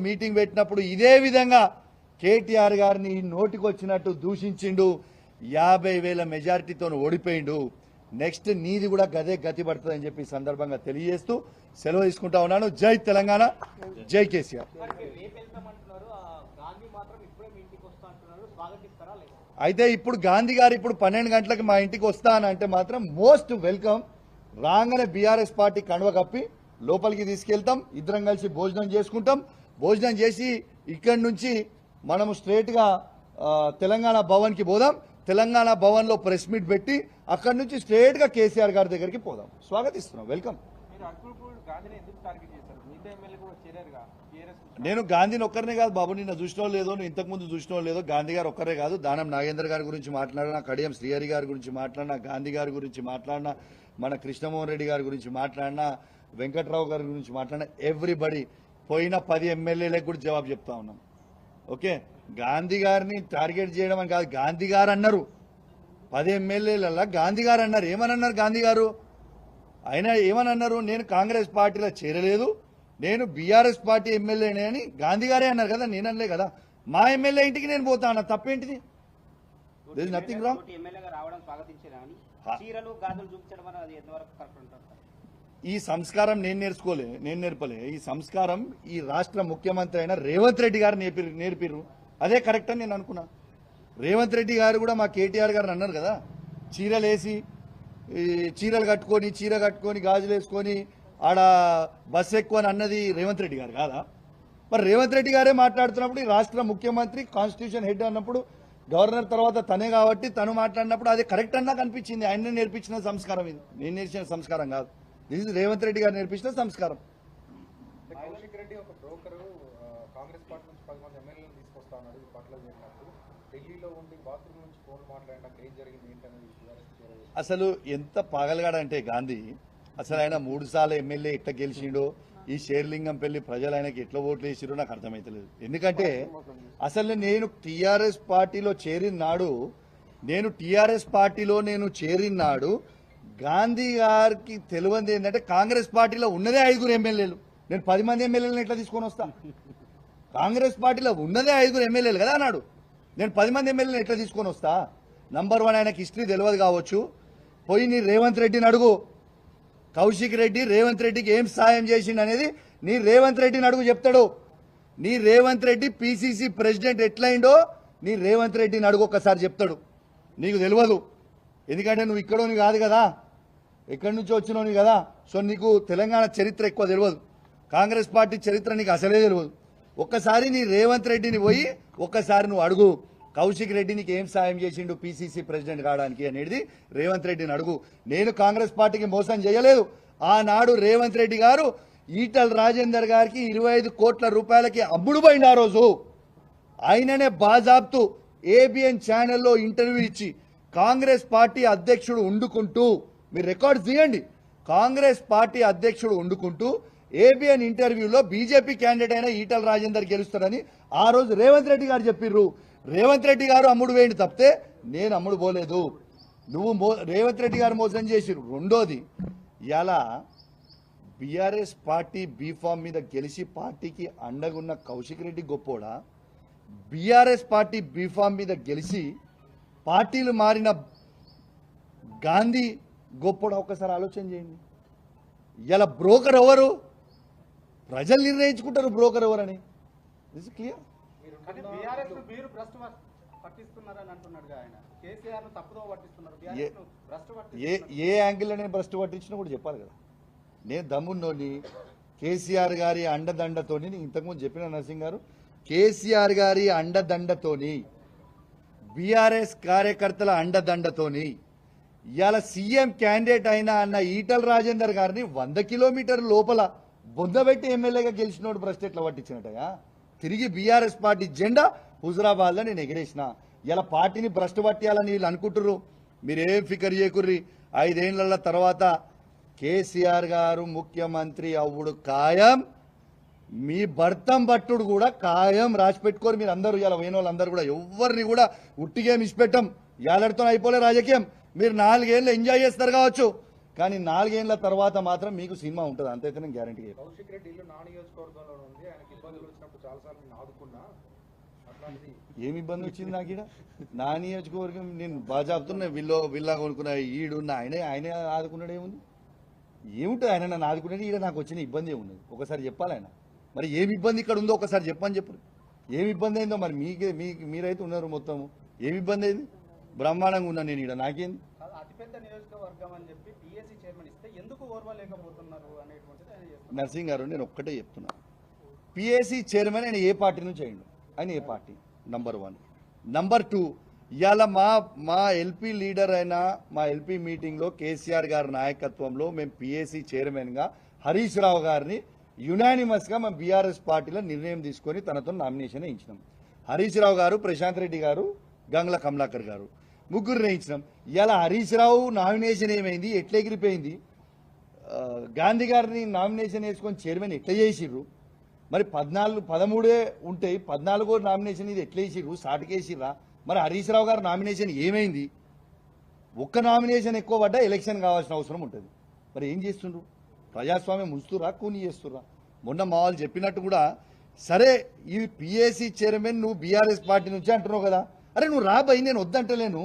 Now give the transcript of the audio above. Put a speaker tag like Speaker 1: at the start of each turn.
Speaker 1: Meeting పెట్టినప్పుడు ఇదే విధంగా కేటీఆర్ గారిని నోటికొచ్చినట్టు దూషించిండు. 50,000 మెజారిటీతో ఓడిపోయిండు. నెక్స్ట్ నీది కూడా గదే గతి పడుతుందని చెప్పి సందర్భంగా తెలియజేస్తూ సెలవు తీసుకుంటా ఉన్నాను. జై తెలంగాణ, జై కేసీఆర్. అయితే ఇప్పుడు గాంధీ గారు ఇప్పుడు 12 గంటలకు మా ఇంటికి వస్తా అని అంటే మాత్రం మోస్ట్ వెల్కమ్. రాగానే బీఆర్ఎస్ పార్టీ కండువ కప్పి లోపలికి తీసుకెళ్తాం. ఇద్దరం కలిసి భోజనం చేసుకుంటాం. భోజనం చేసి ఇక్కడి నుంచి మనము స్ట్రేట్గా తెలంగాణ భవన్కి పోదాం. తెలంగాణ భవన్లో ప్రెస్ మీట్ పెట్టి అక్కడి నుంచి స్ట్రేట్గా కేసీఆర్ గారి దగ్గరికి పోదాం. స్వాగతిస్తున్నాం, వెల్కమ్. నేను గాంధీని ఒక్కరినే కాదు బాబు, నిన్న చూసినో లేదో, నువ్వు ఇంతకుముందు చూసినో లేదో, గాంధీ గారు ఒక్కరే కాదు, దానం నాగేందర్ గారి గురించి మాట్లాడినా, కడియం శ్రీహరి గారి గురించి మాట్లాడినా, గాంధీ గారి గురించి మాట్లాడినా, మన కృష్ణమోహన్ రెడ్డి గారి గురించి మాట్లాడినా, వెంకట్రావు గారి గురించి మాట్లాడినా, ఎవ్రీబడి పోయిన 10 ఎమ్మెల్యేలకు కూడా జవాబు చెప్తా ఉన్నాం. ఓకే, గాంధీ గారిని టార్గెట్ చేయడం అని కాదు, గాంధీ గారు అన్నారు. 10 ఎమ్మెల్యేలలో గాంధీ గారు అన్నారు. ఏమని అన్నారు గాంధీ గారు? ఆయన ఏమని అన్నారు? నేను కాంగ్రెస్ పార్టీలో చేరలేదు, నేను బీఆర్ఎస్ పార్టీ ఎమ్మెల్యేనే అని గాంధీ గారే అన్నారు కదా, నేను అనలే కదా. మా ఎమ్మెల్యే ఇంటికి నేను పోతా అన్న, తప్పేంటిది? Nothing wrong. ఈ సంస్కారం నేను నేర్పలే. ఈ సంస్కారం ఈ రాష్ట్ర ముఖ్యమంత్రి అయిన రేవంత్ రెడ్డి గారు నేర్పిర్రు. అదే కరెక్ట్ అని నేను అనుకున్నా. రేవంత్ రెడ్డి గారు కూడా మా కేటీఆర్ గారు అన్నారు కదా, చీరలు కట్టుకొని గాజులు వేసుకొని ఆడ బస్సు ఎక్కువ అన్నది రేవంత్ రెడ్డి గారు కాదా? మరి రేవంత్ రెడ్డి గారే మాట్లాడుతున్నప్పుడు, ఈ రాష్ట్ర ముఖ్యమంత్రి కాన్స్టిట్యూషన్ హెడ్ అన్నప్పుడు, గవర్నర్ తర్వాత తనే కాబట్టి తను మాట్లాడినప్పుడు అది కరెక్ట్ అన్నా కనిపించింది. ఆయన నేర్పించిన సంస్కారం ఇది, నేను నేర్చిన సంస్కారం కాదు. దిస్ ఇస్ రేవంత్ రెడ్డి గారు నేర్పించిన సంస్కారం.
Speaker 2: కౌశిక్ రెడ్డి ఒక బ్రోకర్, కాంగ్రెస్ పార్టీ నుంచి 10 మంది ఎమ్మెల్యేలను తీసుకొస్తా ఉన్నాడు. పట్ల జరిగినప్పుడు ఢిల్లీలో ఉండి బాత్రూమ్ నుంచి ఫోన్ మాట్లాడినాక ఏం జరిగింది ఏంటనేది
Speaker 1: అసలు ఎంత పాగలగాడంటే గాంధీ, అసలు ఆయన 3 సార్లు ఎమ్మెల్యే ఎట్లా గెలిచిండో, ఈ షేర్లింగం పెళ్లి ప్రజలు ఆయనకి ఎట్లా ఓట్లు వేసిరో నాకు అర్థమైతలేదు. ఎందుకంటే అసలు నేను టీఆర్ఎస్ పార్టీలో చేరిన నాడు గాంధీ గారికి తెలియంది ఏంటంటే కాంగ్రెస్ పార్టీలో ఉన్నదే 5 ఎమ్మెల్యేలు. నేను 10 మంది ఎమ్మెల్యేలను ఎట్లా తీసుకొని వస్తా? కాంగ్రెస్ పార్టీలో ఉన్నదే 5 ఎమ్మెల్యేలు కదా అన్నాడు. నేను 10 మంది ఎమ్మెల్యేలను ఎట్లా తీసుకొని వస్తా? నంబర్ 1, ఆయనకి హిస్టరీ తెలియదు కావచ్చు. పోయి నీ రేవంత్ రెడ్డిని అడుగు. కౌశిక్ రెడ్డి రేవంత్ రెడ్డికి ఏం సాయం చేసిండు అనేది నీ రేవంత్ రెడ్డిని అడుగు, చెప్తాడు. నీ రేవంత్ రెడ్డి పిసిసి ప్రెసిడెంట్ ఎట్లయిండో నీ రేవంత్ రెడ్డిని అడుగు, ఒక్కసారి చెప్తాడు. నీకు తెలియదు, ఎందుకంటే నువ్వు ఇక్కడోని కాదు కదా, ఎక్కడి నుంచి వచ్చినోని కదా. సో నీకు తెలంగాణ చరిత్ర ఎక్కువ తెలియదు, కాంగ్రెస్ పార్టీ చరిత్ర నీకు అసలే తెలియదు. ఒక్కసారి నీ రేవంత్ రెడ్డిని పోయి ఒక్కసారి నువ్వు అడుగు, కౌశిక్ రెడ్డి నీకు ఏం సాయం చేసిండు పిసిసి ప్రెసిడెంట్ కావడానికి అనేది రేవంత్ రెడ్డిని అడుగు. నేను కాంగ్రెస్ పార్టీకి మోసం చేయలేదు. ఆనాడు రేవంత్ రెడ్డి గారు ఈటల రాజేందర్ గారికి 25 కోట్ల రూపాయలకి అమ్ముడు పోయింది. ఆ రోజు ఆయననే బాజాబ్తు ఏబిఎన్ ఛానల్లో ఇంటర్వ్యూ ఇచ్చి కాంగ్రెస్ పార్టీ అధ్యక్షుడు ఉండుకుంటూ, మీరు రికార్డ్స్ తీయండి, కాంగ్రెస్ పార్టీ అధ్యక్షుడు ఉండుకుంటూ ఏబిఎన్ ఇంటర్వ్యూలో బీజేపీ క్యాండిడేట్ అయిన ఈటల రాజేందర్ గెలుస్తాడని ఆ రోజు రేవంత్ రెడ్డి గారు చెప్పిర్రు. రేవంత్ రెడ్డి గారు అమ్ముడు వేయండి తప్పితే నేను అమ్ముడు పోలేదు. రేవంత్ రెడ్డి గారు మోసం చేసిరు. రెండోది, ఇలా బీఆర్ఎస్ పార్టీ బీఫామ్ మీద గెలిచి పార్టీకి అండగున్న కౌశిక్ రెడ్డి గొప్పోడా, బీఆర్ఎస్ పార్టీ బీఫామ్ మీద గెలిచి పార్టీలు మారిన గాంధీ గొప్పోడా? ఒక్కసారి ఆలోచన చేయండి. ఇలా బ్రోకర్ ఎవరు? ప్రజలు నిర్ణయించుకుంటారు బ్రోకర్ ఎవరని. This clear. ఏ యాంగిల్లో నేను భ్రష్టు పట్టించినా కూడా చెప్పాలి కదా. నేను దమ్మున్నోని కేసీఆర్ గారి అండదండతోని, ఇంతకుముందు చెప్పిన నరసింగ్ గారు, కేసీఆర్ గారి అండదండతోని, బీఆర్ఎస్ కార్యకర్తల అండదండతోని ఇవాళ సీఎం క్యాండిడేట్ అయినా అన్న ఈటల రాజేందర్ గారిని 100 కిలోమీటర్ల లోపల బొందబెట్టి ఎమ్మెల్యేగా గెలిచినోడు భ్రష్టు ఎట్లా పట్టించినట్టయా? తిరిగి బీఆర్ఎస్ పార్టీ జెండా హుజురాబాద్లో నేను ఎగిరేసిన. ఇలా పార్టీని భ్రష్టు పట్టియాలని వీళ్ళు అనుకుంటుర్రు. మీరేం ఫికర్ చేయకుర్రి. 5 ఏళ్ల తర్వాత కేసీఆర్ గారు ముఖ్యమంత్రి అవ్వుడు ఖాయం, మీ భర్తం పట్టుడు కూడా ఖాయం. రాసి పెట్టుకోరు మీరు అందరూ. ఇలా పోయిన వాళ్ళందరూ కూడా ఎవరిని కూడా ఉట్టిగేం ఇచ్చిపెట్టం. ఏళ్ళతో అయిపోలే రాజకీయం. మీరు 4 ఏళ్ళు ఎంజాయ్ చేస్తారు కావచ్చు, కానీ 4 ఏళ్ల తర్వాత మాత్రం మీకు సినిమా ఉంటుంది, అంతైతే నేను గ్యారంటీ.
Speaker 2: కౌశిక్ రెడ్డి ఇల్లు నా నియోజకవర్గంలో ఉంది, ఆయనకి ఇబ్బందులు వచ్చినప్పుడు చాలాసార్లు నేను ఆదుకున్నా, అట్లాంటిది
Speaker 1: ఏమి ఇబ్బంది వచ్చింది నాకు ఇక్కడ? నా నియోజకవర్గం నేను బాగా చెప్తున్నా, విల్లా కొనుక్కున్న ఈడున్న ఆయనే ఆదుకున్నాడు. ఏముంటుంది ఆయన నన్ను ఆదుకునేది? ఈడ నాకు వచ్చిన ఇబ్బంది ఏమున్నది ఒకసారి చెప్పాలి ఆయన. మరి ఏమి ఇబ్బంది ఇక్కడ ఉందో ఒకసారి చెప్పని చెప్పు. ఏమి ఇబ్బంది అయిందో మరి మీరైతే ఉన్నారు మొత్తము. ఏమి ఇబ్బంది అయింది? బ్రహ్మాండంగా ఉన్నా నేను ఈడ, నాకేంది?
Speaker 3: అతిపెద్ద నియోజకవర్గం అని చెప్పి పిఎస్సి చైర్మన్ ఇస్తే ఎందుకు ఓర్వలేకపోతున్నారు అనేటువంటిది ఆయన చేస్తున్నారు.
Speaker 1: నర్సింగ్ గారు నేను ఒక్కటే చెప్తున్నా, పిఎస్సి చైర్మన్ ఆయన ఏ పార్టీ నుంచి అయ్యిండు? ఆయన ఏ పార్టీ? నంబర్ 1. నంబర్ 2, ఇవాళ మా ఎల్పీ లీడర్ అయిన మా ఎల్పీ మీటింగ్లో కేసీఆర్ గారి నాయకత్వంలో మేము పిఎస్సి చైర్మన్గా హరీష్ రావు గారిని యునానిమస్గా మేము బీఆర్ఎస్ పార్టీలో నిర్ణయం తీసుకొని తనతో నామినేషన్ వేయించినాం. హరీష్ రావు గారు, ప్రశాంత్ రెడ్డి గారు, గంగుల కమలాకర్ గారు ముగ్గురు వేయించినాం. ఇవాళ హరీష్ రావు నామినేషన్ ఏమైంది, ఎట్లా ఎగిరిపోయింది? గాంధీ గారిని నామినేషన్ వేసుకొని చైర్మన్ ఎట్లా చేసిర్రు? మరి 13 ఉంటాయి, 14వ నామినేషన్ ఇది ఎట్లా వేసిర్రు? సాటికేసిర్రా? మరి హరీష్ రావు గారు నామినేషన్ ఏమైంది? ఒక్క నామినేషన్ ఎక్కువ పడ్డా ఎలక్షన్ కావాల్సిన అవసరం ఉంటుంది. మరి ఏం చేస్తుండ్రు? ప్రజాస్వామ్యం ఉంచుతురా, కూని చేస్తురా? మొన్న మా వాళ్ళు చెప్పినట్టు కూడా, సరే ఈ పిఎస్సి చైర్మన్ నువ్వు బీఆర్ఎస్ పార్టీ నుంచి అంటున్నావు కదా, అరే నువ్వు రాబాయి, నేను వద్దంటలేను.